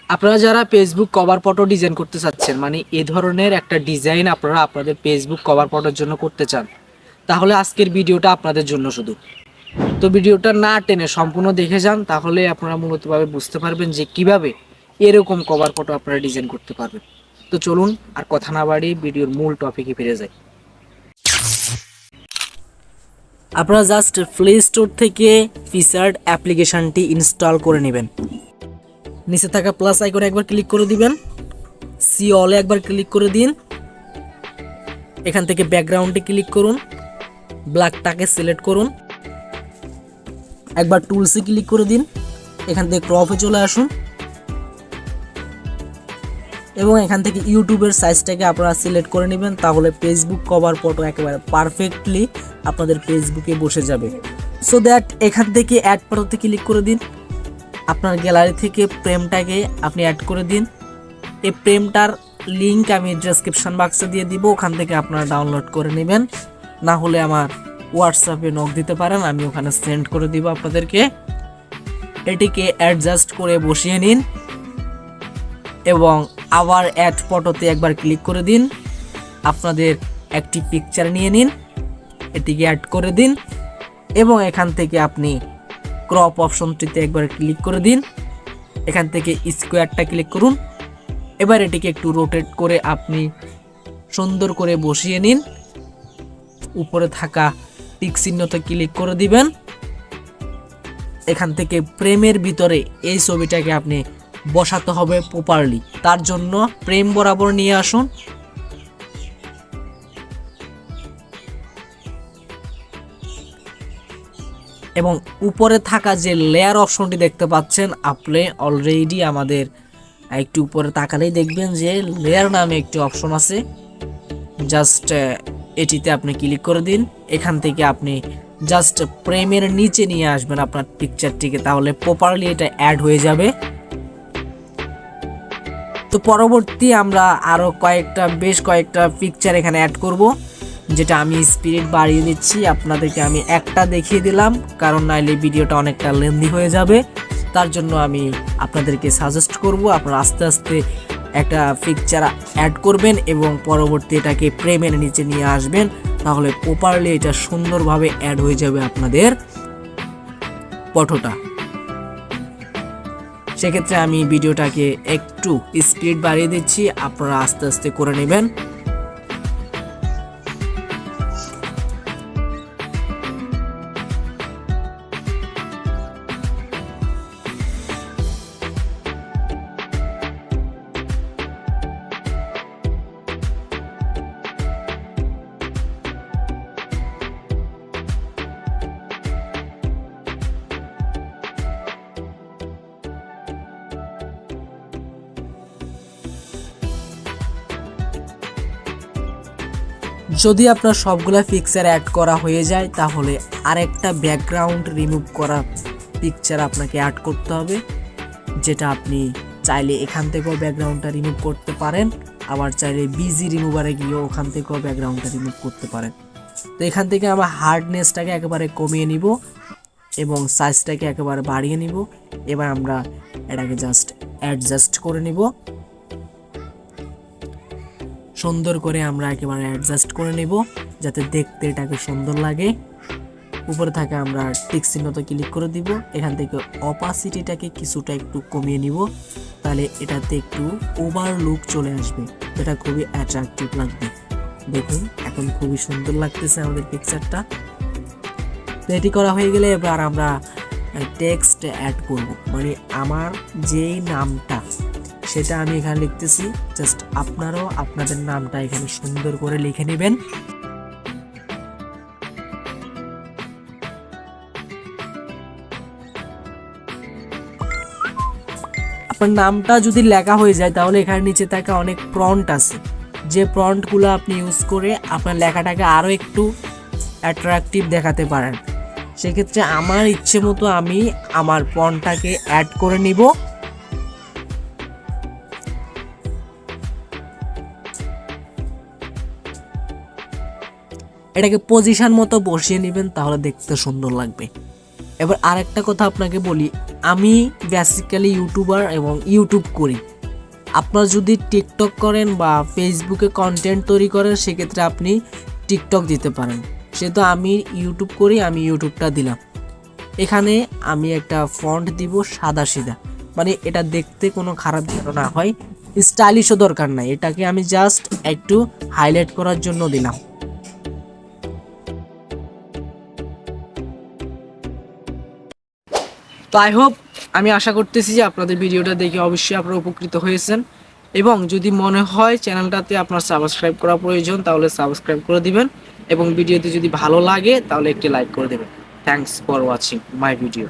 আপনারা যারা Facebook cover photo design করতে চাচ্ছেন, মানে এই ধরনের একটা ডিজাইন আপনারা আপনাদের ফেসবুক কভার ফটোর জন্য করতে চান, তাহলে আজকের ভিডিওটা আপনাদের জন্য শুধু। তো ভিডিওটা না টেনে সম্পূর্ণ দেখে যান, তাহলে আপনারা মূলতভাবে বুঝতে পারবেন যে কিভাবে এরকম কভার ফটো আপনারা ডিজাইন করতে পারবেন। তো চলুন আর কথা না বাড়িয়ে ভিডিওর মূল টপিকে ফিরে যাই। আপনারা জাস্ট প্লে স্টোর থেকে ফিচার্ড অ্যাপ্লিকেশনটি ইনস্টল করে নেবেন। নিচে থাকা প্লাস আইকনে একবার ক্লিক করে দিবেন, সি অলে একবার ক্লিক করে দিন। এখান থেকে ব্যাকগ্রাউন্ডে ক্লিক করুন, ব্ল্যাকটাকে সিলেক্ট করুন, একবার টুলসে ক্লিক করে দিন। এখান থেকে ক্রপে চলে আসুন এবং এখান থেকে ইউটিউবের সাইজটাকে আপনারা সিলেক্ট করে নেবেন, তাহলে ফেসবুক কভার ফটো একেবারে পারফেক্টলি আপনাদের ফেসবুকে বসে যাবে। সো দ্যাট এখান থেকে অ্যাড ফটোতে ক্লিক করে দিন। আপনার গ্যালারি থেকে ফ্রেমটাকে আপনি অ্যাড করে দিন। এই ফ্রেমটার লিঙ্ক আমি ডেসক্রিপশন বক্সে দিয়ে দিব, ওখান থেকে আপনারা ডাউনলোড করে নেবেন। না হলে আমার হোয়াটসঅ্যাপে নক দিতে পারেন, আমি ওখানে সেন্ড করে দিব আপনাদেরকে। এটিকে অ্যাডজাস্ট করে বসিয়ে নিন এবং আবার অ্যাড ফটোতে একবার ক্লিক করে দিন। আপনাদের একটি পিকচার নিয়ে নিন, এটিকে অ্যাড করে দিন এবং এখান থেকে আপনি ক্রপ অপশনটিতে একবার ক্লিক করে দিন। এখান থেকে স্কোয়ারটা ক্লিক করুন। এবার এটিকে একটু রোটেট করে আপনি সুন্দর করে বসিয়ে নিন। উপরে থাকা টিক চিহ্নতে ক্লিক করে দিবেন। এখান থেকে ফ্রেমের ভিতরে এই ছবিটাকে আপনি বসাতে হবে প্রপারলি। তার জন্য ফ্রেম বরাবর নিয়ে আসুন এবং উপরে থাকা যে লেয়ার অপশনটি দেখতে পাচ্ছেন, আপনি অলরেডি আমাদের একটু উপরে তাকালেই দেখবেন যে লেয়ার নামে একটি অপশন আছে। জাস্ট এটিতে আপনি ক্লিক করে দিন। এখান থেকে আপনি জাস্ট ফ্রেমের নিচে নিয়ে আসবেন আপনার পিকচারটিকে, তাহলে প্রপারলি এটা অ্যাড হয়ে যাবে। তো পরবর্তী আমরা আরও বেশ কয়েকটা পিকচার এখানে অ্যাড করব, যেটা আমি স্পিড বাড়িয়ে দিচ্ছি। আপনাদেরকে আমি একটা দেখিয়ে দিলাম, কারণ নাইলে ভিডিওটা অনেকটা লেন্দি হয়ে যাবে। তার জন্য আমি আপনাদেরকে সাজেস্ট করব আপনারা আস্তে আস্তে একটা পিকচার অ্যাড করবেন এবং পরবর্তী এটাকে ফ্রেমের নিচে নিয়ে আসবেন, তাহলে প্রপারলি এটা সুন্দরভাবে অ্যাড হয়ে যাবে আপনাদের ফটোটা। সেক্ষেত্রে আমি ভিডিওটাকে একটু স্পিড বাড়িয়ে দিচ্ছি, আপনারা আস্তে আস্তে করে নেবেন। যদি আপনার সবগুলা পিকচার অ্যাড করা হয়ে যায়, তাহলে আরেকটা ব্যাকগ্রাউন্ড রিমুভ করা পিকচার আপনাকে অ্যাড করতে হবে, যেটা আপনি চাইলে এখান থেকেও ব্যাকগ্রাউন্ডটা রিমুভ করতে পারেন, আবার চাইলে বিজি রিমুভারে গিয়েও ওখান থেকেও ব্যাকগ্রাউন্ডটা রিমুভ করতে পারেন। তো এখান থেকে আমরা হার্ডনেসটাকে একেবারে কমিয়ে নিব এবং সাইজটাকে একেবারে বাড়িয়ে নিব। এবার আমরা এটাকে জাস্ট অ্যাডজাস্ট করে নিব, সুন্দর করে আমরা একেবারে অ্যাডজাস্ট করে নেব যাতে দেখতে এটাকে সুন্দর লাগে। উপরে থাকে আমরা টিক চিহ্নতে ক্লিক করে দিব। এখান থেকে অপাসিটিটাকে কিছুটা একটু কমিয়ে নিব, তাহলে এটাতে একটু ওভার লুক চলে আসবে, এটা খুবই অ্যাট্রাকটিভ লাগবে। দেখুন এখন খুবই সুন্দর লাগতেছে আমাদের পিকচারটা। তো এটি করা হয়ে গেলে এবার আমরা টেক্সট অ্যাড করব, মানে আমার যেই নামটা সেটা আমি এখানে লিখতেছি। জাস্ট আপনারাও আপনাদের নামটা এখানে সুন্দর করে লিখে নেবেন। আপনার নামটা যদি লেখা হয়ে যায়, তাহলে এখানে নিচে থাকা অনেক প্রম্পট আছে, যে প্রম্পটগুলো আপনি ইউজ করে আপনার লেখাটাকে আরও একটু অ্যাট্রাকটিভ দেখাতে পারেন। সেক্ষেত্রে আমার ইচ্ছে মতো আমি আমার প্রম্পটটাকে অ্যাড করে নিব। এটাকে পজিশন মতো বসিয়ে নেবেন, তাহলে দেখতে সুন্দর লাগবে। এবার আরেকটা কথা আপনাকে বলি, আমি বেসিক্যালি ইউটিউবার এবং ইউটিউব করি। আপনারা যদি টিকটক করেন বা ফেসবুকে কন্টেন্ট তৈরি করেন সেক্ষেত্রে আপনি টিকটক দিতে পারেন। সেহেতু আমি ইউটিউব করি, আমি ইউটিউবটা দিলাম। এখানে আমি একটা ফন্ট দিব সাদা সিধা, মানে এটা দেখতে কোনো খারাপ যেন না হয়, স্টাইলিশও দরকার নাই, এটাকে আমি জাস্ট একটু হাইলাইট করার জন্য দিলাম। তো আই হোপ, আমি আশা করতেছি যে আপনাদের ভিডিওটা দেখে অবশ্যই আপনারা উপকৃত হয়েছেন, এবং যদি মনে হয় চ্যানেলটাতে আপনার সাবস্ক্রাইব করা প্রয়োজন তাহলে সাবস্ক্রাইব করে দিবেন, এবং ভিডিওতে যদি ভালো লাগে তাহলে একটি লাইক করে দেবেন। Thanks for watching my video.